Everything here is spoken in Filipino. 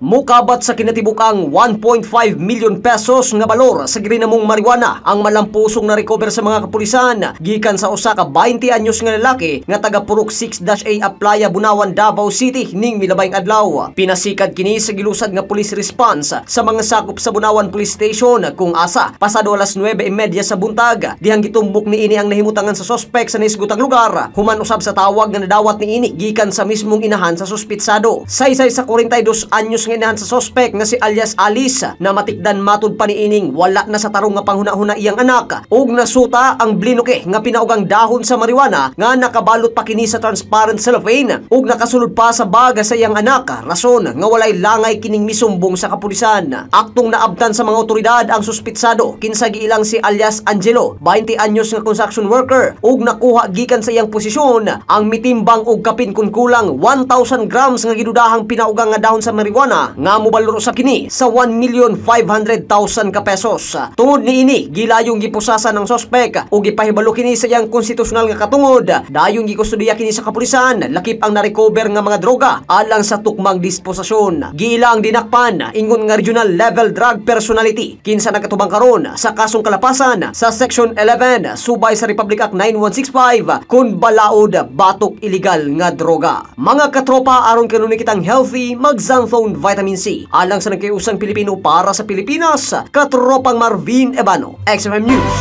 Mukabat sa kinatibukang 1.5 million pesos nga balor sa girinamong marijuana ang malampusong na recover sa mga kapulisan gikan sa usa ka 20 anyos nga lalaki nga taga Purok 6-A Aplaya, Bunawan, Davao City ning milabayng adlaw. Pinasikad kini sa gilusad nga police response sa mga sakop sa Bunawan Police Station kung asa pasado alas 9:30 sa buntag dihang gitumbok ni ini ang nahimutangan sa suspek sa naisgutang lugar. Human usab sa tawag nga nadawat ni ini gikan sa mismong inahan sa suspitsado. Saysay sa 42 anyos nga inahan sa suspek nga si alias Alice na matikdan matud pa ni ining wala na sa tarong nga panghuna-huna iyang anak ug nasuta ang blinuke nga pinaugang dahon sa marijuana nga nakabalot pa kini sa transparent cellophane ug nakasulod pa sa baga sa iyang anak, rason nga walay langay kining misumbong sa kapulisan. Aktong naabtan sa mga otoridad ang suspitsado kinsa giilang si alias Angelo, 20 anyos nga construction worker ug nakuha gikan sa iyang posisyon ang mitimbang og kapin kun kulang 1,000 grams nga gidudahang pinaugang nga dahon sa marijuana nga mobalor sa kini sa 1,500,000 ka pesos. Tungod ni ini gilayong gipusasan ng sospek ug gipahibalo kini sa iyang konstitusyonal nga katungod. Dayong gikustudiya kini sa kapulisan lakip ang na-recover nga mga droga alang sa tukmang disposasyon. Giilang dinakpan ingon nga regional level drug personality kinsa nagatubang karon sa kasong kalapasan sa Section 11 subay sa Republic Act 9165 kun balaod batok illegal nga droga. Mga katropa, aron kanuni kitang healthy, mag-Xanthone Vitamin C alang sa nagkayusang Pilipino para sa Pilipinas. Katropang Marvin Ebano, XFM News.